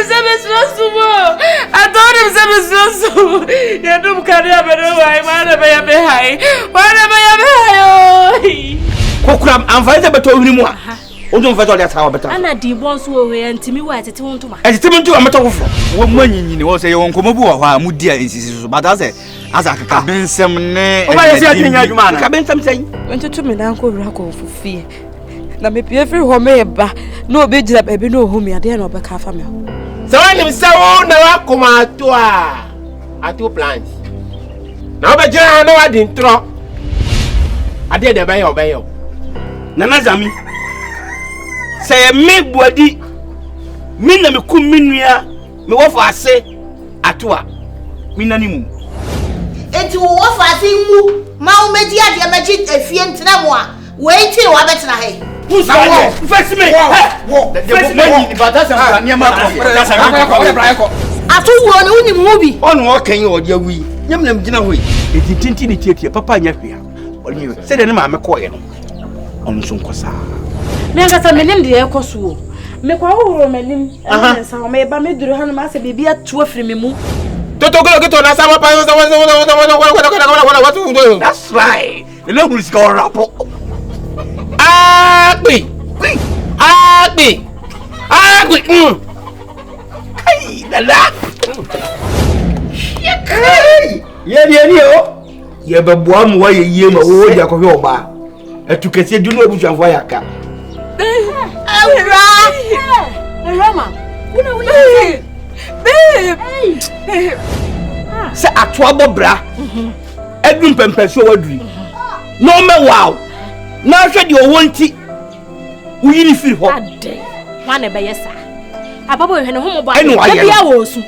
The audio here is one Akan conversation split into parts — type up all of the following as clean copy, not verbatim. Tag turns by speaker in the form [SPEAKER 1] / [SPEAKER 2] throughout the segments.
[SPEAKER 1] I told him some you do carry a better way, whatever you be high. Whatever you be high.
[SPEAKER 2] Kokram, I'm fighting better anymore. Don't fight that how better.
[SPEAKER 3] And I did once away and Timmy was at home to my.
[SPEAKER 2] As Timmy to a matter of one you was a young Komobu, Mudia insists, but as I can be some name. Oh, I say, man, I've been something.
[SPEAKER 1] Went to me, Uncle Racco for fear. Now, maybe every home, no big up, baby, no home, I dare not back half a meal.
[SPEAKER 4] So I am so now come out to 2 plants. Now, but I know I didn't throw. I did obey.
[SPEAKER 2] Nanazami say me body me na me kuminia me wo fa ase atoa me nanimu
[SPEAKER 5] enti wo fa ase mu ma wo meji ade meji afie ntena mo a we ti wa betena he
[SPEAKER 2] who's that first me wo the money but that's a near ma ko
[SPEAKER 5] atu wo ne woni mu bi
[SPEAKER 2] onu o kan o dia wi nyam nam gina hoi eti tinti ne tietie papa nya hwea oni se de ne ma me ko ye no on so nkosa
[SPEAKER 3] Me ngasa menim de ekoso me kwa woro menim ensa o me ba me duru hanu ma se bibia tu afiri me mu
[SPEAKER 4] Toto go na sama pa
[SPEAKER 2] that's right the level is going up
[SPEAKER 4] Agbi
[SPEAKER 2] hey dala ye o ye beboa mu wa ye ma wo dia ko hwe oba etukese du no obujanfo ayaka
[SPEAKER 3] Rama una we
[SPEAKER 1] babe
[SPEAKER 2] se atoa bobra edum pempeso waduri no me wow na hwe de o wonti uyini firi ho
[SPEAKER 3] ade wane be yesa ababo hwe ne homo ba
[SPEAKER 2] bia
[SPEAKER 3] wo su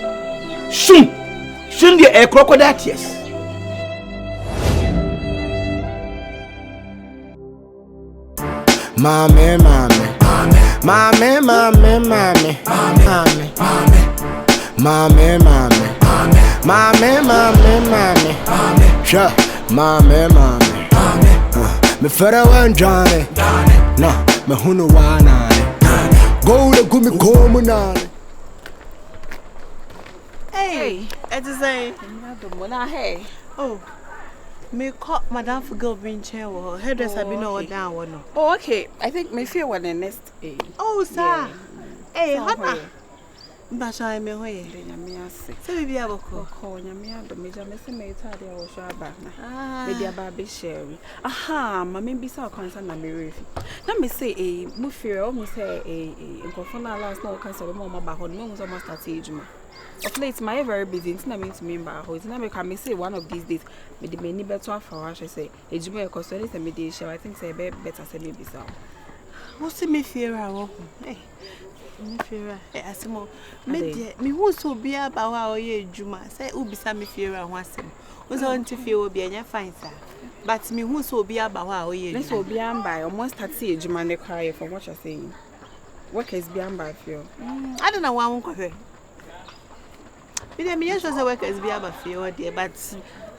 [SPEAKER 2] sun de a crocodile tears
[SPEAKER 6] Mame sure mame me fera wan Johnny no me hunu wana go to gumi komunani
[SPEAKER 7] hey it is a hey oh me call Madame for girl bring chair or hairdresser be no down one.
[SPEAKER 1] Oh, okay. I think me feel one the next day.
[SPEAKER 7] Oh, sir. Hey, hot. Basha me hoye.
[SPEAKER 1] Nyamia se.
[SPEAKER 7] Se bibi aboko.
[SPEAKER 1] Ko nyamia do meja me se me tade a wo hwa aba na. Me dia ba be share. Aha, ma me bi sa kwansa na me refi. Na me say mu fear o mu say nkofo na last na o kan se be mo ba ho no mu so ma start ejuma. Of late my very busy nti na me to me ba ho. Nti na me can me say one of these days me the many better afa wa say ejuma e koso say me dey share. I think say be better say me bi sa.
[SPEAKER 7] Wo se me fear awo. Me fear asemo me hu so bia ba wa oye ejuma say ubisa me fear ho asem wo so nti fear obi anya fine sir but me hu so bia ba wa oye ejuma
[SPEAKER 1] so bia mba almost start see ejuma ne cry from what you're saying work is bia mba fear
[SPEAKER 7] I don't know why won kohwe me yes say work is bia ba fear there but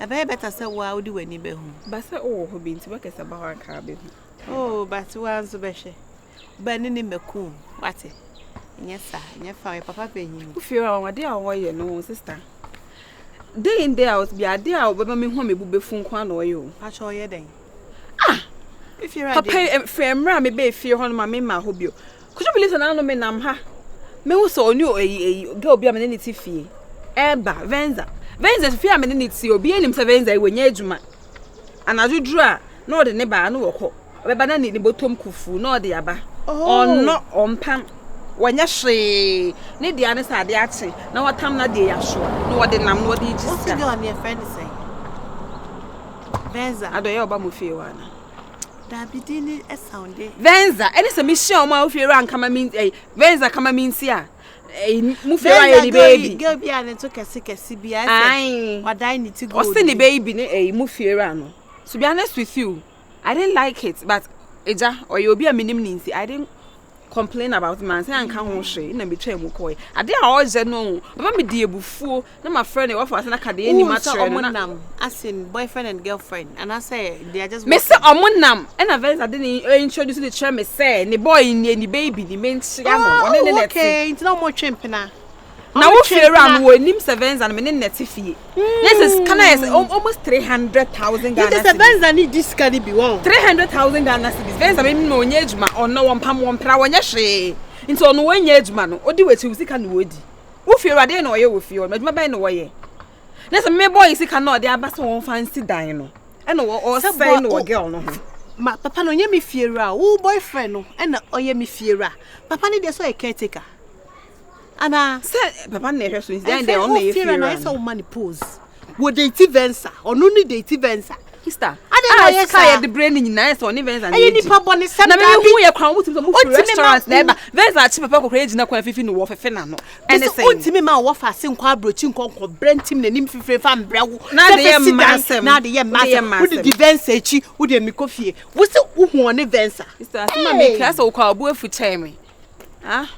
[SPEAKER 7] I better say wa odi wani be hu
[SPEAKER 1] but say oh ho bi nti work is about work ka be hu
[SPEAKER 7] oh but wa so be hwe ba ni meku wate yes sir my papa penyin
[SPEAKER 1] you fear on dey awon ye no sister day in day out be ade a obeba me hu me bube fun kwa na oyo
[SPEAKER 7] a cho ye den if you
[SPEAKER 1] ready papa femra me be fear hon ma me ma ho bio could you believe na no me nam ha me hu so oni girl bia me ne ti fie eba venza fear me ne ti obi enim se venza e wenya adwuma anadudru a no de ne ba no wokọ obeba na ni botom kufu no de aba onno ompam wanya hwe ne dia ne sade ache na watam na de yahwo na wode nam na wode jisa
[SPEAKER 7] what's the on your friend say Venza
[SPEAKER 1] adoye oba mo fie wana
[SPEAKER 7] da bidini e sounde
[SPEAKER 1] Venza ene se mi hye o ma fie ran kama min Venza kama min si a mu fie wa ye ni baby
[SPEAKER 7] girl bia ne to kese bia say wadan ni ti go
[SPEAKER 1] o se ni baby ne mu fie ran no to be honest with you I didn't like it but eja or you be a minim ninsi I didn't complain about man say anka ho hwe na me twa mu koi ade a oje no baba me die bufuo na my friend e wo fa say na kade ani matre no
[SPEAKER 7] na as in boyfriend and girlfriend and I say they are just
[SPEAKER 1] me say omonam and avens ade ni introduce the chair me say ni boy ni baby ni me nchia no one ne
[SPEAKER 7] okay it's no more chimpina
[SPEAKER 1] Now we fear around we nim sevens and me net fee. This is can I almost 300,000 Ghana.
[SPEAKER 7] This sevens and need this can be one.
[SPEAKER 1] 300,000 Ghana cedis. Sevens I mean no nyejuma or no one pam one pra wonya hwe. Into on one nyejuma no. Odi wechi usika no wodi. Wo fear ade no ye wo fear. Meduma ba no ye. Let's me boy sika no dey abasa won fancy dan no. E no o say no girl no.
[SPEAKER 7] Ma papa no nye me fiera. Wo boyfriend no e na oye me fiera. Papa ni dey so a caretaker. Ana
[SPEAKER 1] say papa na ehwe so is then dey on na
[SPEAKER 7] fiera na say woman pose. Wo date Venza. Onu ni date Venza.
[SPEAKER 1] Sister. I yes ka the brain nyina so ni Venza na.
[SPEAKER 7] Ayi ni papa ni sem
[SPEAKER 1] na me hu ye kwan wo tim so mo restaurant na eba. Venza chi papa kokora ejina kwan fifi no wo fefe na no.
[SPEAKER 7] Anything. Untimi ma wo fa se nkwa abrochi nkonko brentim na nim fifire fa mbrewo.
[SPEAKER 1] Na de ye massem.
[SPEAKER 7] Na de ye massem. Wo de Venza echi, wo de mi kofie. Wo se wo hu ne Venza.
[SPEAKER 1] Sister, asema me class wo kwa obu afu cheme. Ah?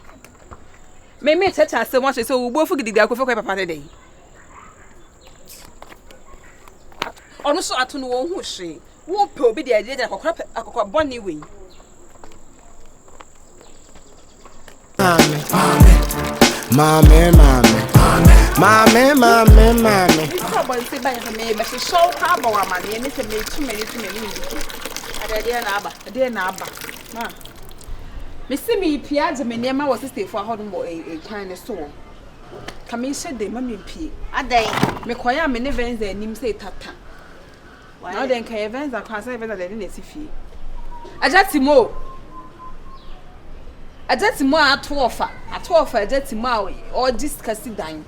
[SPEAKER 1] Me chacha se mo so obu afu gidi akofo kwa papa de. Ono so atu no wo hu hwe. Wo pe obi de aje akokora boni we.
[SPEAKER 6] Mame.
[SPEAKER 1] Iko bo nse ba ya me she show ka ba wa mane ne se me tu me ni. Ade na aba. Ma. Me se me pia je me nema wo sister fo ahodon bo e kwan ne so. Ka me hye de ma me pie.
[SPEAKER 5] Adai.
[SPEAKER 1] Me koya me ne Venza anim se tata. Now then can Venza kwa say Venza de ne sifie. Ajatimo atofa ajatimo o discuss dan.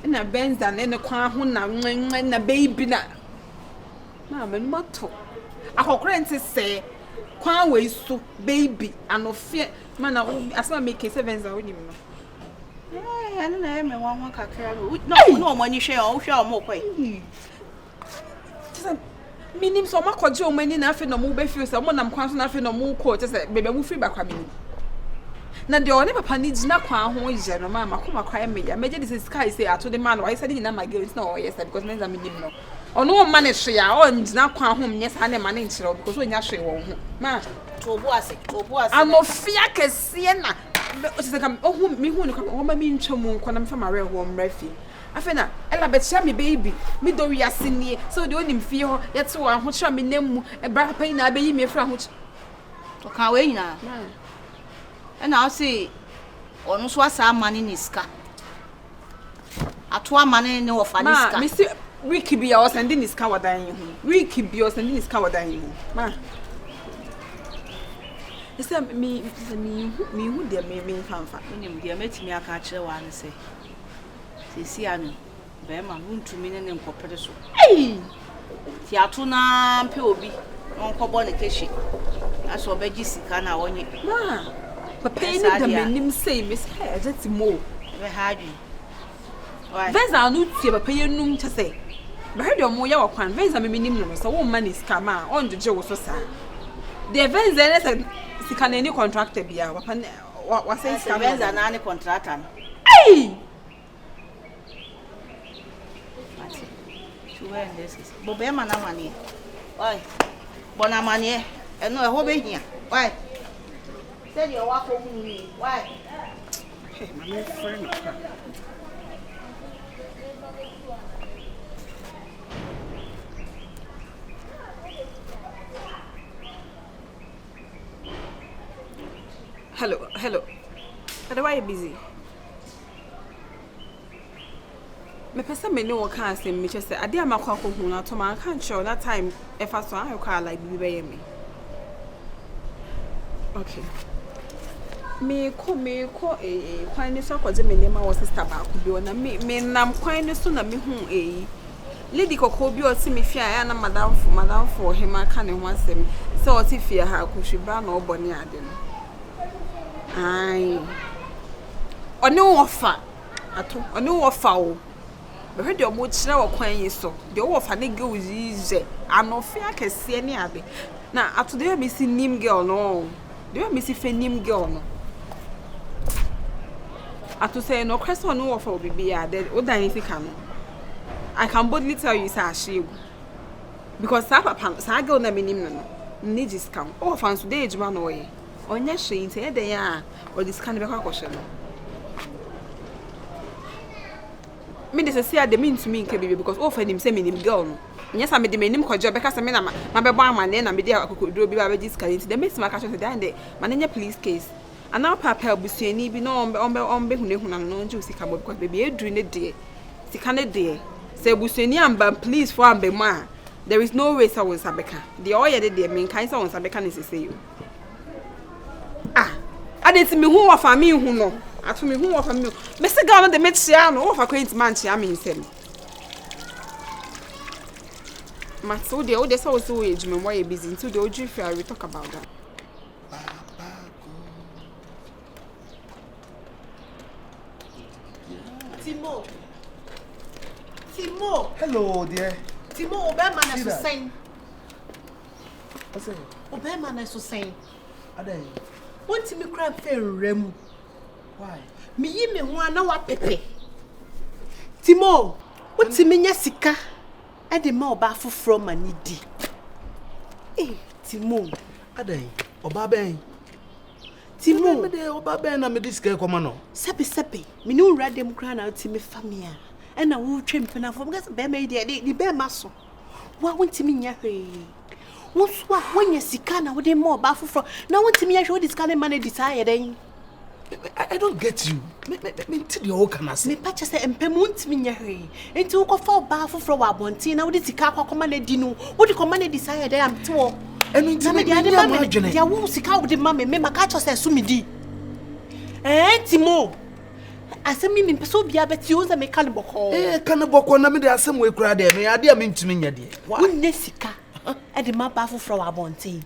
[SPEAKER 1] Na Venza ne kwa ho na baby na. Na me no mato. Akokora nti se kwa we so baby anofie mana asema make Venza onim no.
[SPEAKER 5] Anu na me wan kakra no mo ni hwe o hwe o mo kwai.
[SPEAKER 1] Minim so makoje o mani na afi no mo be feel se mo nam kwan so na afi no mo ko se bebe mu free bakwa minim. Na de one papa ni gina kwan ho je no ma makoma kwa meja meje this sky say ato the man why say na my girl na o yes because menza minim no. Ono o man hwe ya o gina kwan ho mnye sa na ma ne nkyere because o nya hwe won ho. Ma
[SPEAKER 5] to obu ase.
[SPEAKER 1] Anofia kese na o se kam o hu mi hu ni kwa o ma mi ntwam nko na mfa mare ho mrafi. Afena ela betia me baby me do wi asenie so de onim fie ho yete wa ho kira me nammu e bra pa ina abeyi me fra ho
[SPEAKER 5] to ka we nyina na o se onu so asa amane ni ska ato amane ne wo fa ni ska
[SPEAKER 1] ma me si wiki bi ya o sende ni ska wadan yi ho wiki bi o sende ni ska wadan yi ho ma ese mi hu de me fanfa
[SPEAKER 5] onim de metimi aka kire wa ne se sisi anu be ma wuntumi ne nkopere so ti ato na mpe obi onkobo ne keshi aso beji sika na wonye
[SPEAKER 1] ma papa ni da menim sei miss ajati mo
[SPEAKER 5] be hadu
[SPEAKER 1] Venza anu tie papa yenum chese be hadu mo ya wakwan Venza menim no so wo man is kama on jeje wo so sa de Venza ne se sika na ni contractor bia papa wa say sika
[SPEAKER 5] Venza na ni contractor where this is bobe mana mane why bona mane eno e ho be hia why say your wa ko hu ni why
[SPEAKER 1] my friend hello why you busy me pesa me no ka asem me che se ade amakwa ko hu na to man kan sure that time if I saw I like bibi be me okay me ko kwan ni so kwaje me nema wo sister ba ko bi ona me nam kwan ni so na me hu lady kokko bi o ti me fia ya na madam for him aka ne ho asem se o ti fia ha ko hwibra na obone ade no ai oni wo fa ato oni wo fa o be hwe de o mo kire wo kwan yi so de wo fa ne girl yize anofia kese ne ade na ato de me si nim girl no de me si fe nim girl no ato say no question no wo fa obibi ya de o dan yi sika no I can boldly tell you say ashegu because sa girl na me nim no ni discount o fa nso de ejuma no ye onye hwe nte e de ya o discount be kwa kwhwe no me de say the mean to me nke baby because oh for him say me nim girl no. Yes, I made the name kojo because I mean my baby man then I made akokoduro bi ba be discount. The make my catch say dan de mananya police case. And now papa busuani bi no on be hunehuna no nje usika mo because baby edru ne de. Sika ne de. Say busuani amba please for ambe ma. There is no way so won sabeka. The oye de me kan so won sabeka ne say you. Ah, I didn't me who of me who no. Atu me who of me. Me say girl no de me chia no of kwent man chia me nsem. Matso de o de so so age me why busy into the oju fair we talk about that.
[SPEAKER 7] Timo.
[SPEAKER 8] Hello, dear.
[SPEAKER 7] Timo, Obama na so saying.
[SPEAKER 8] What's it?
[SPEAKER 7] Obama na so saying.
[SPEAKER 8] Adey.
[SPEAKER 7] Want me cry fair rem.
[SPEAKER 8] Why?
[SPEAKER 7] Me yi me ho ana wa pepe. Timo, want me nya sika. E de ma oba foforo ma ni di. Eh, Timo.
[SPEAKER 8] Adey. Oba ben.
[SPEAKER 7] Timo,
[SPEAKER 8] Me de oba ben na me diske koma no.
[SPEAKER 7] Sepe. Me no wura dem kra na uti me famia. E na wo twem pena fo because be me de di be ma so. Wa want me nya hwe. Wo so a wonya sika na wo de ma oba foforo. Na want me nya hwe wo dis kan man desire den.
[SPEAKER 8] I don't get you. Me ti de o kana se.
[SPEAKER 7] Me pa che se empemu ntimi nya hwe. Enti wo kofa oba foforo wa bontin na wo de sika akwa na di no. Wo de koma na desire den am te wo.
[SPEAKER 8] Enu nti me de ma adwene.
[SPEAKER 7] Ya wo sika wo de ma me maka cho se so me di. Timo. Asem mi mpeso bia beti o za me kan boko.
[SPEAKER 8] Kan boko na me de asem we kura de me ade a me ntimi nya de.
[SPEAKER 7] Wo ne sika. E de ma ba foforo wa bontin.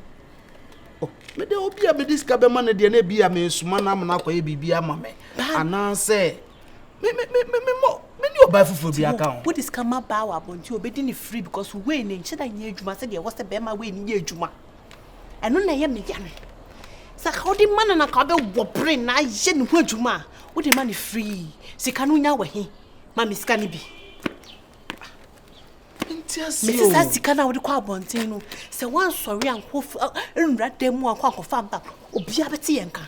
[SPEAKER 8] Me de obi a me diska be ma na de na bia me suma na am na kwaye bibia ma me. Ana se me ni oba foforo bia ka ho.
[SPEAKER 7] Wo diska ma ba wa bontin obedi ni free because we ne nche da nya adwuma se de wo se be ma we ni nya adwuma. Eno na ye me ya no. Sa ka odi man na ka be wo brain na ye ni ho adwuma. Wo de man free. Sika no nya wa he. Ma me sika ni bi. Mrs. Sasika na wo de kwa bontin no. Se wan sori anko nra demu akwa kofa mpa. Obi abeti yenka.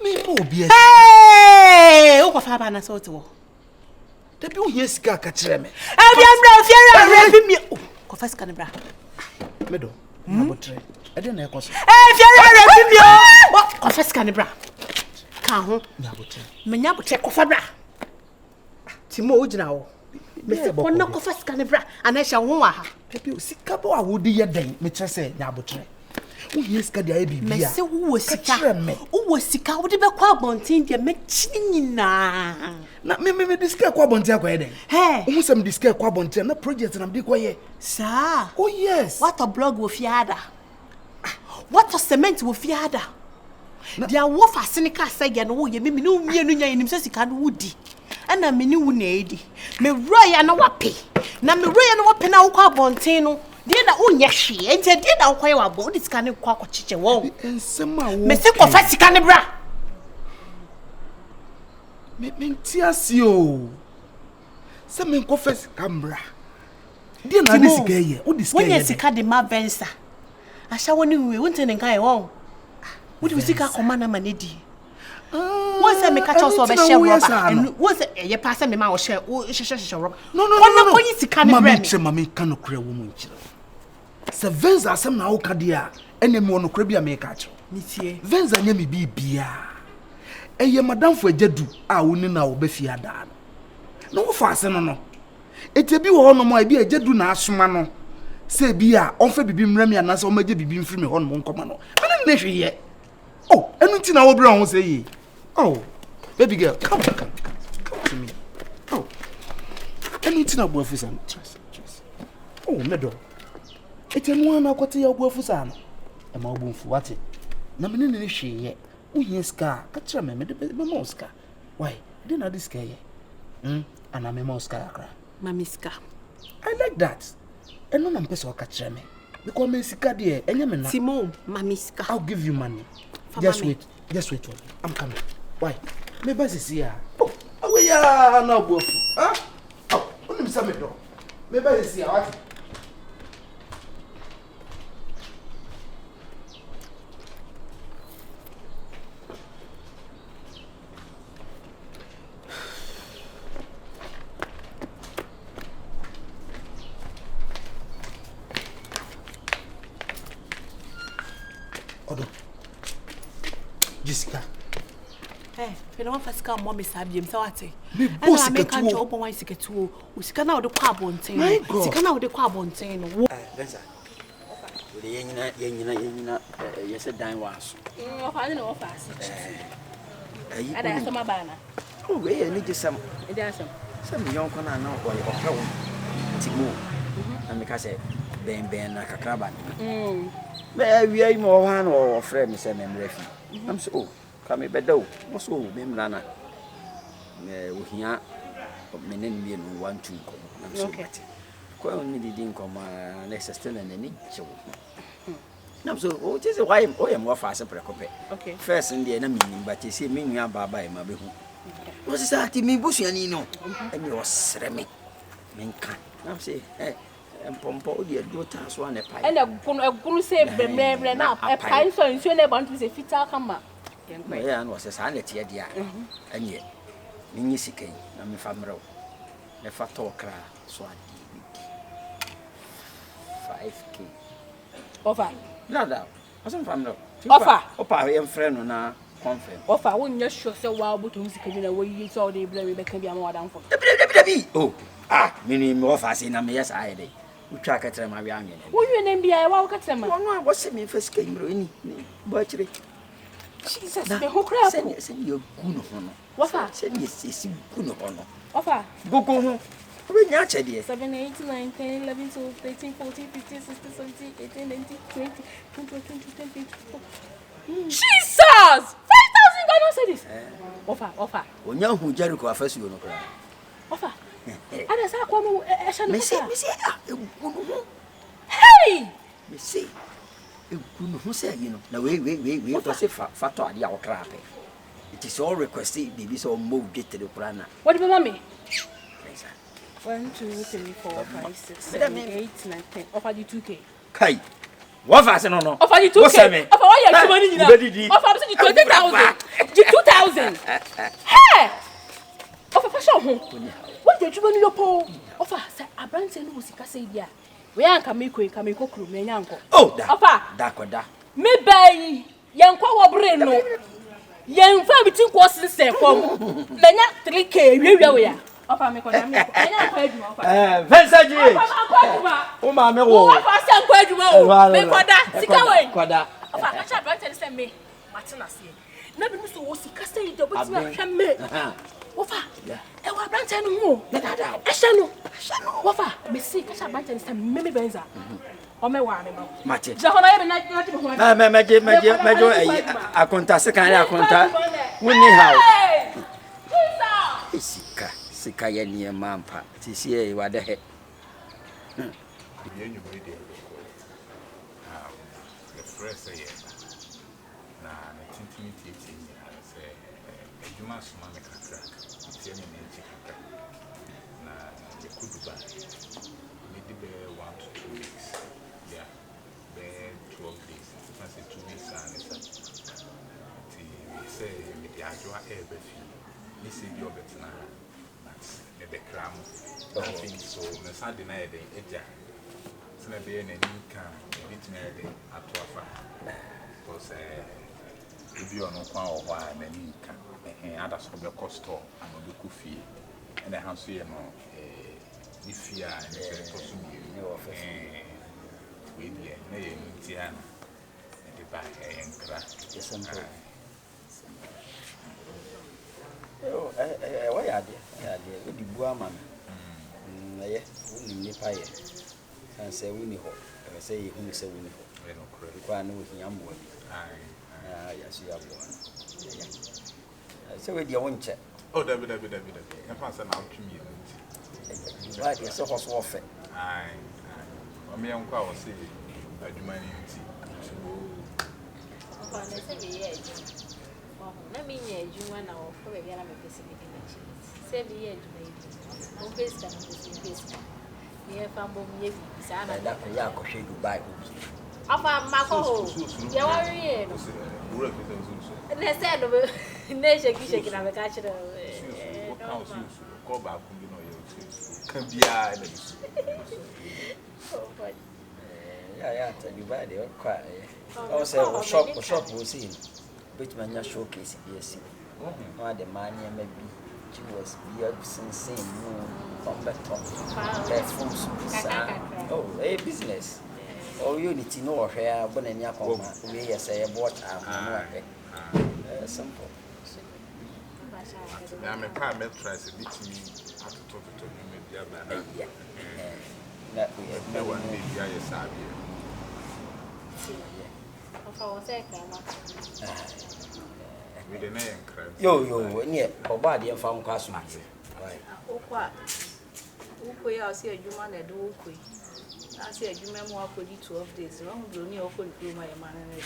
[SPEAKER 8] Me mo obi
[SPEAKER 7] Hey! O kofa ba na so te wo.
[SPEAKER 8] Da bi o hie sika ka kire me.
[SPEAKER 7] Abi amra fiara bi mi. Kofa sika ne bra.
[SPEAKER 8] Me do. Na botre. E de na e koso.
[SPEAKER 7] Fiara bi mi o. Kofa sika ne bra. Ka ho.
[SPEAKER 8] Na botre.
[SPEAKER 7] Me nya botre kofa bra. Timo o gina wo. Me se konna kofa sika ne bra. Ana hya ho wa ha.
[SPEAKER 8] Pepe sika bo a wodi ye den me kire se nya botre. Wo hie sika de aye bibia.
[SPEAKER 7] Me se wo sika. Wo sika wo de be kwa bontin de me chinyina.
[SPEAKER 8] Na me diske kwa bontin akwa ye den.
[SPEAKER 7] Hey.
[SPEAKER 8] Wo sem diske kwa bontin na project na me kwa ye.
[SPEAKER 7] Sa.
[SPEAKER 8] Oh yes.
[SPEAKER 7] What a blog wo fiada. What a cement wo fiada. Dia wo fa senika sege no wo ye me no mienu nya nim se sika no wudi. Ana me ni wu na edi. Me roya na wape. Na me roya na wape na wo kwa bontin no. Dia na unye hwe. Enti dia na wo kwa ye wa bo. Odi sika ne kwa chiche wo.
[SPEAKER 8] Ensema wo.
[SPEAKER 7] Me se ko fa sika ne bra.
[SPEAKER 8] Me ntiasi o. Se me ko fa sika mbra. Dia na adi sika ye. Odi sika ye.
[SPEAKER 7] Wonye sika de ma bensa. Asha woni we wonte ne nkai wo. Wodi sika koma na manedi. What's a me catch us over share rubber? What's a ye pass me ma share rubber?
[SPEAKER 8] No.
[SPEAKER 7] What you see can be
[SPEAKER 8] Mama can okra woman. Venza asem na oka dia ene me onokra bia me catch.
[SPEAKER 7] Mitie.
[SPEAKER 8] Venza nya me bibia. Eye madam fo ajedu a woni na wo be fia da. No wo fa ase no. Etebi wo hono mo a bia ajedu na asoma no. Se bia onfa bibi mrami anase o maje bibi mfiri me hono mo nkoma no. Ene ne hweye. Oh, enu ti na wo bra ho say yi. Oh, baby girl, come to me. Oh, anything about Fusan. Trust. Oh, medo. It's a one I got to your Fusan. Am I boom for what? Na me ne hwe ye. Wo hie ska, ka kire me de be moska. Why? Didn't I this guy? And I'm a moska akra.
[SPEAKER 7] Mamiska.
[SPEAKER 8] I like that. And no person ka kire me. Because me sika de enye me na.
[SPEAKER 7] Timo, mamiska.
[SPEAKER 8] I'll give you money. Just wait for me. I'm coming. Why? Me ba sisi ya. Oh, we ya na obofu. Ah? Oh, onim sa me do. Me ba sisi ya what? Jessica.
[SPEAKER 7] Eh, you know first come mommy sabi so what?
[SPEAKER 8] Me boss
[SPEAKER 7] make
[SPEAKER 8] ketu.
[SPEAKER 7] control open one siketu. Usika na wo de kwa abonten.
[SPEAKER 8] My God.
[SPEAKER 7] Sika na wo de kwa abonten no.
[SPEAKER 2] Benza. We yenina yes dan was.
[SPEAKER 3] Ofa no ofa asi.
[SPEAKER 2] Ayi.
[SPEAKER 3] Ada so mabana.
[SPEAKER 2] Oh, we any just some.
[SPEAKER 3] Ede asem.
[SPEAKER 2] Some young corner now or your Timo. And make us say ben na kakraba. Be we mo wan or friend me say me refi. I'm so come be do. Mo so me mrana. We here menen me no 1 2 ko. I'm so bad. Ko on ni di nkom next still na ni chew. I'm so oh just why am more fast prekope.
[SPEAKER 3] Okay.
[SPEAKER 2] First in the na meaning but you see me nua baba e ma be hu. What's that me busuani no. And you sreme. Menka. I'm say Pompo, dear daughter, swan a pie.
[SPEAKER 3] And a guru say, Bemble now, a pine so in Sune want to say Fita come up.
[SPEAKER 2] My aunt was a sanity, dear. And yet, Minisike, I'm a famro. The fatal cry, swan. 5K.
[SPEAKER 3] Offer.
[SPEAKER 2] No, I wasn't famro.
[SPEAKER 3] Offer.
[SPEAKER 2] Opa, I am friend on a confirm.
[SPEAKER 3] Offer, wouldn't just show so well, but music in a way you saw the blurry can be more than for.
[SPEAKER 2] Oh, meaning more fast in a yes, I did. We track at my young.
[SPEAKER 3] Will you name be I walk at them?
[SPEAKER 2] One was me first came in Butchery.
[SPEAKER 3] Jesus, who cries?
[SPEAKER 2] Send you good honor.
[SPEAKER 3] Offer,
[SPEAKER 2] Send yes, good honor.
[SPEAKER 3] offer.
[SPEAKER 2] Go home. When you're 7,
[SPEAKER 3] 8, 9, 10, 11, 12, 13, 14, 15, 16, 17, 18, 19, 20, 21, 22, 23, 24. Jesus! 5,000 Ghana cedis. Offer.
[SPEAKER 2] When you're who Jericho first you know.
[SPEAKER 3] Offer. Ada sa kwa mo
[SPEAKER 2] Me say
[SPEAKER 3] hey
[SPEAKER 2] me say who say you know na we to say fato ade a okra pe it is all requested baby so mo get the plan.
[SPEAKER 3] What do you want me? 1 2 3 4 5 6 7 8 9 10 offer you 2K.
[SPEAKER 2] Kai what fast no
[SPEAKER 3] offer you 2K. Offer why you money you now? Offer you 20,000. You 2,000. Hey offer fashion ho. What did you want your pole? Offer, say, a brand say no, Sika say, yeah. We ain't come crew, me yanko.
[SPEAKER 2] Oh,
[SPEAKER 3] da. Me bay, yanko brain no. Yan fa between courses say from. Menya 3K, we are. Offer me koda me.
[SPEAKER 2] Venza G. O ma me wo.
[SPEAKER 3] Offer say kwajuma. Me koda, Sika we.
[SPEAKER 2] Koda.
[SPEAKER 3] Offer catch brand say me. Matina say. Na be so wo Sika say do but me hwe me. Wofa. E wa branch no ho. Ehye no. Wofa, me see ka branch no say me benza. O me wa me ba.
[SPEAKER 2] Mate.
[SPEAKER 3] Je ho na ye me na ti ho.
[SPEAKER 2] Me akonta se kan akonta. Woni how. Sika ye ni mampa. Ti sie e wa de he.
[SPEAKER 9] The first say na tintimiti say ejuma suma me kakra. Ti ene ne ti kakra. Na the kuduba. Me di be 1 to 2 weeks. Yeah. Be 12 days. I say 2 weeks and ti say me di ajo e be fi. Ni se bi obetina. But the cram. I think so me sa de na e de eja. Se na be na ni kan e bit na de ato afa. Because ebi ono kwa o wa na ni kan. Ada so be costo and be kufi and I so ye no if ya and to so ni office we dey na ye ntia na the back enkra
[SPEAKER 2] yesempo why ya de we di bua ma na ye woni ni pa ye san say we ni ho e say ye hu say we ni ho
[SPEAKER 9] we no kro
[SPEAKER 2] kwa na we hiambo ya so ya bo so we dey won che
[SPEAKER 9] oh dabi na fa say na outwimi ye
[SPEAKER 2] right yes so ofe
[SPEAKER 9] ai o me en kwa o say adwuma ni nti
[SPEAKER 10] kwa na say be ye na me nya adwuma na o fa be ya na me pese be na chi say be ye adwuma yi o pese na pese ye fa mbom ye bi sa na
[SPEAKER 2] da ya ko hwe Dubai
[SPEAKER 10] afa mako ye wari ye no
[SPEAKER 9] wura pese so
[SPEAKER 10] na say no na sheki na me ka chire
[SPEAKER 9] ko ba ku bi no ye kan bia na bisu
[SPEAKER 2] ya ta Dubai de kwa o say shop o see which man ya showcase BSc. No the man ya maybe was be a sensing from the top. Platforms. Oh, a business. Oh, unity no hair, but in your home, we say about simple.
[SPEAKER 9] I'm a car tries to beat me at the top of maybe that we have no one maybe I sabi.
[SPEAKER 2] Yo, near Obadi and found Casman.
[SPEAKER 5] Ukwe ya si adwuma na do ukwe. Na si adwuma mu akodi 12 days. Won do ni okodi kuma ya man na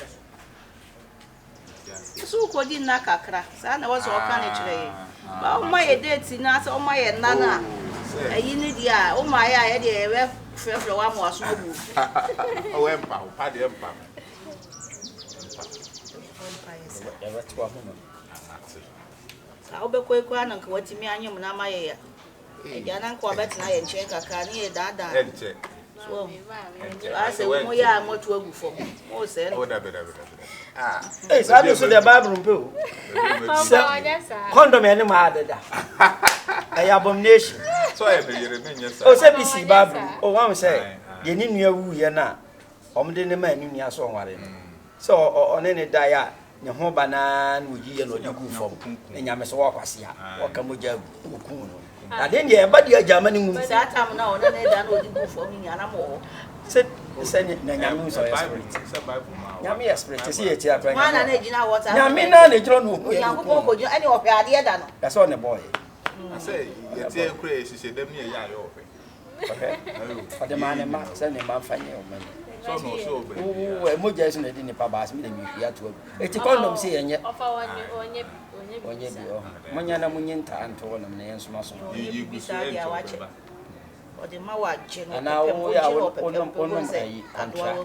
[SPEAKER 5] da. So ukodi na kakra. Sa na waso oka na kire. Ba o ma ye date na sa o ma ye nana. Ayi ni dia, o ma ya ye de we frefre wa mo aso obu.
[SPEAKER 9] O empa, o pa de empa.
[SPEAKER 2] Ever to a woman.
[SPEAKER 5] Sa obekwe kwa na nka watimi anyum na ma ye ya. Ya na nka obet na ye nche kakra ni ye dada.
[SPEAKER 9] Enche.
[SPEAKER 5] So I say we ya mo to agu fo. O se
[SPEAKER 9] Oh, da. Ah.
[SPEAKER 2] Hey, so I so the Bible mpo. Condom ene ma adada. Ay abomination.
[SPEAKER 9] So I be yere menye sa.
[SPEAKER 2] O se bi si Bible. O wan say ye ni nua wu ye na. Omde ne ma ni nua so nware no. So one ne da ya ne ho bana na oji ye no gu fo. Enyame so wakwase ya. Waka moja gu ku no. Na den ye ba dia jama ni mu.
[SPEAKER 5] Sa tam na one ne da na oji gu fo mi nya na mo.
[SPEAKER 2] Se na nyame so spirit. Nyame ya spirit se ye ti atwa.
[SPEAKER 5] Wana na ejina water.
[SPEAKER 2] Nyame na ne jiro no.
[SPEAKER 5] Yankopon ko jina ani ohwe ade da no.
[SPEAKER 2] That's all the boy.
[SPEAKER 9] I say, you say crazy, she dem near ya yo.
[SPEAKER 2] Okay. For the man ma send him man fanye o man.
[SPEAKER 9] So no so be.
[SPEAKER 2] Oh, emoja is na di ni pa ba asmi dem hia to. E ti condom se yenye.
[SPEAKER 10] Ofa onye
[SPEAKER 2] bi o. Monya na munye nta anto wona na yenso maso.
[SPEAKER 9] You be so ya wache.
[SPEAKER 5] O de ma wa je no.
[SPEAKER 2] Ana wo ya wonom ayi antra.